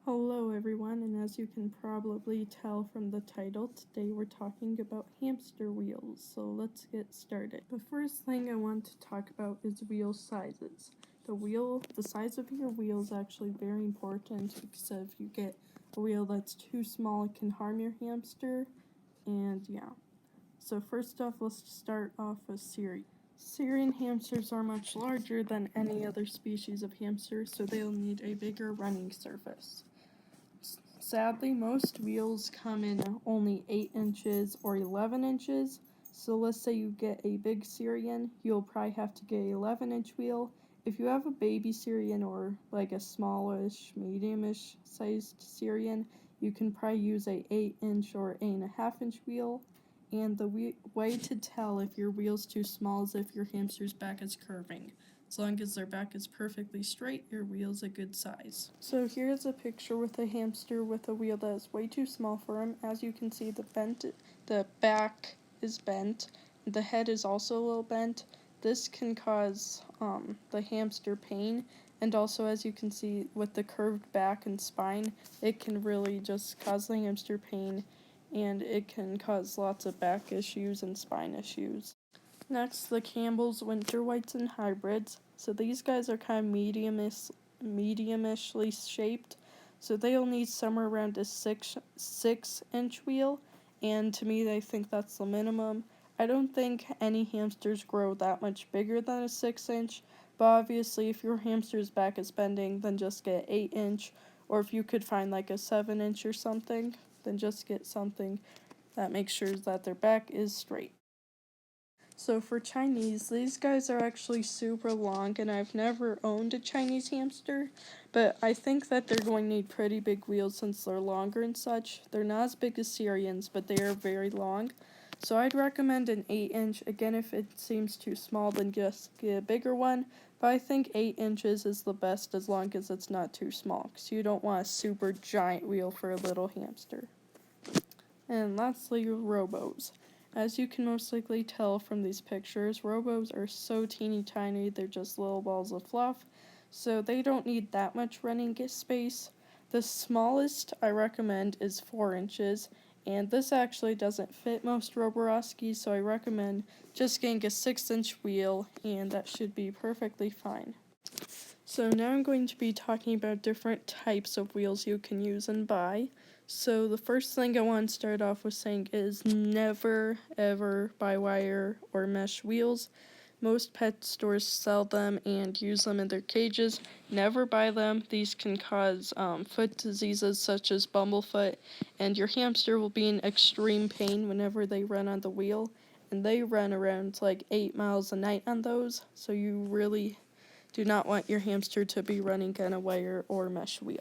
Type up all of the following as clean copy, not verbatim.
Hello everyone, and as you can probably tell from the title, today we're talking about hamster wheels, so let's get started. The first thing I want to talk about is wheel sizes. The size of your wheel is actually very important because if you get a wheel that's too small, it can harm your hamster, and yeah. So first off, let's start off with Syrian. Syrian hamsters are much larger than any other species of hamster, so they'll need a bigger running surface. Sadly, most wheels come in only 8 inches or 11 inches. So let's say you get a big Syrian, you'll probably have to get an 11-inch wheel. If you have a baby Syrian or like a smallish, mediumish sized Syrian, you can probably use a 8-inch or 8.5-inch wheel. And the way to tell if your wheel's too small is if your hamster's back is curving. As long as their back is perfectly straight, your wheel's a good size. So here's a picture with a hamster with a wheel that is way too small for him. As you can see, the back is bent. The head is also a little bent. This can cause the hamster pain. And also, as you can see, with the curved back and spine, it can really just cause the hamster pain. And it can cause lots of back issues and spine issues. Next, the Campbell's Winter Whites and Hybrids. So these guys are kind of mediumishly shaped. So they'll need somewhere around a 6-inch wheel. And to me, I think that's the minimum. I don't think any hamsters grow that much bigger than a 6-inch. But obviously, if your hamster's back is bending, then just get 8-inch. Or if you could find like a 7-inch or something, then just get something that makes sure that their back is straight. So for Chinese, these guys are actually super long, and I've never owned a Chinese hamster, but I think that they're going to need pretty big wheels since they're longer and such. They're not as big as Syrians, but they are very long. So I'd recommend an 8-inch. Again, if it seems too small, then just get a bigger one. But I think 8 inches is the best as long as it's not too small, because you don't want a super giant wheel for a little hamster. And lastly, robos. As you can most likely tell from these pictures, robos are so teeny tiny, they're just little balls of fluff, so they don't need that much running space. The smallest I recommend is 4 inches, and this actually doesn't fit most Roboroskis, so I recommend just getting a 6-inch wheel, and that should be perfectly fine. So now I'm going to be talking about different types of wheels you can use and buy. So the first thing I want to start off with saying is never ever buy wire or mesh wheels. Most pet stores sell them and use them in their cages. Never buy them. These can cause foot diseases such as bumblefoot, and your hamster will be in extreme pain whenever they run on the wheel. And they run around like 8 miles a night on those, so you really do not want your hamster to be running on a wire or mesh wheel.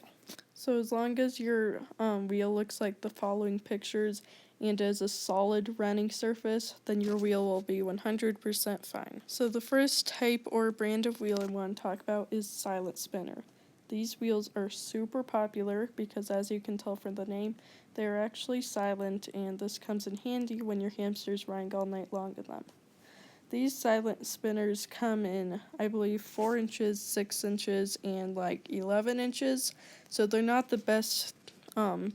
So as long as your wheel looks like the following pictures and is a solid running surface, then your wheel will be 100% fine. So the first type or brand of wheel I want to talk about is silent spinner. These wheels are super popular because, as you can tell from the name, they are actually silent, and this comes in handy when your hamster's running all night long in them. These silent spinners come in, I believe, 4 inches, 6 inches, and like 11 inches. So they're not the best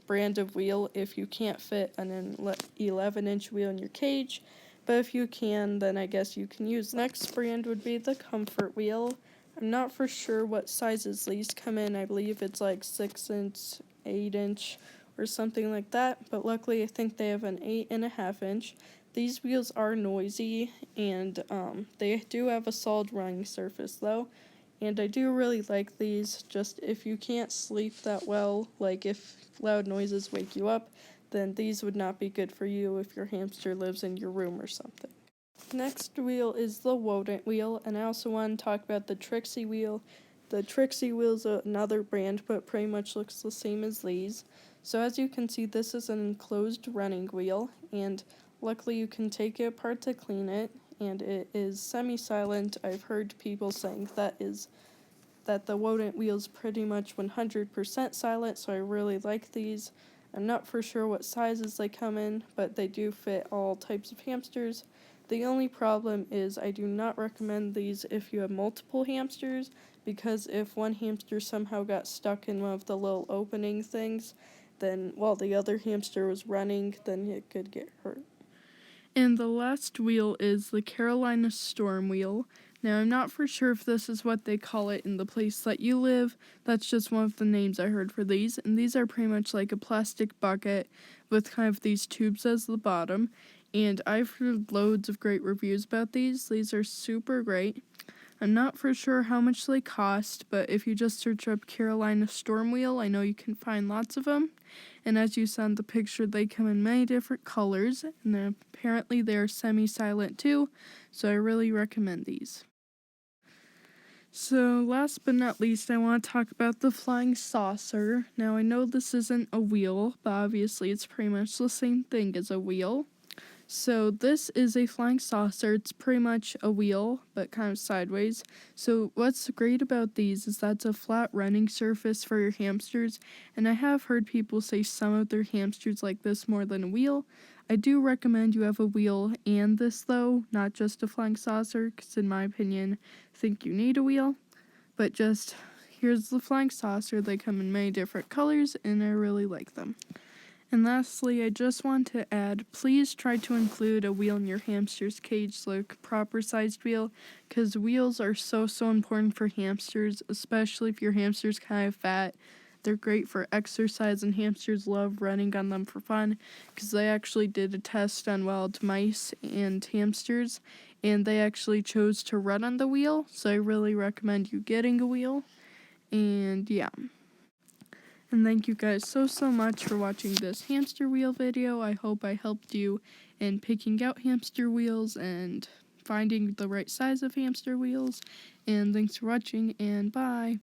brand of wheel if you can't fit an 11-inch wheel in your cage. But if you can, then I guess you can use. Next brand would be the Comfort Wheel. I'm not for sure what sizes these come in. I believe it's like 6-inch, 8-inch, or something like that. But luckily, I think they have an 8.5-inch. These wheels are noisy, and they do have a solid running surface though, and I do really like these. Just if you can't sleep that well, like if loud noises wake you up, then these would not be good for you if your hamster lives in your room or something. Next wheel is the Wodent wheel, and I also want to talk about the Trixie wheel. The Trixie wheel is another brand, but pretty much looks the same as these. So as you can see, this is an enclosed running wheel, and luckily you can take it apart to clean it, and it is semi-silent. I've heard people saying that the Wodent wheel is pretty much 100% silent, so I really like these. I'm not for sure what sizes they come in, but they do fit all types of hamsters. The only problem is I do not recommend these if you have multiple hamsters, because if one hamster somehow got stuck in one of the little opening things, then while the other hamster was running, then it could get hurt. And the last wheel is the Carolina Storm Wheel. Now, I'm not for sure if this is what they call it in the place that you live. That's just one of the names I heard for these. And these are pretty much like a plastic bucket with kind of these tubes as the bottom. And I've heard loads of great reviews about these. These are super great. I'm not for sure how much they cost, but if you just search up Carolina Storm Wheel, I know you can find lots of them. And as you saw in the picture, they come in many different colors, and apparently they're semi-silent too, so I really recommend these. So last but not least, I want to talk about the flying saucer. Now I know this isn't a wheel, but obviously it's pretty much the same thing as a wheel. So this is a flying saucer. It's pretty much a wheel, but kind of sideways. So what's great about these is that's a flat running surface for your hamsters, and I have heard people say some of their hamsters like this more than a wheel. I do recommend you have a wheel and this though, not just a flying saucer, because in my opinion, I think you need a wheel. But just, here's the flying saucer. They come in many different colors, and I really like them. And lastly, I just want to add, please try to include a wheel in your hamster's cage, like a proper sized wheel, because wheels are so important for hamsters, especially if your hamster's kind of fat. They're great for exercise, and hamsters love running on them for fun, because they actually did a test on wild mice and hamsters, and they actually chose to run on the wheel, so I really recommend you getting a wheel. And yeah. And thank you guys so much for watching this hamster wheel video. I hope I helped you in picking out hamster wheels and finding the right size of hamster wheels. And thanks for watching, and bye.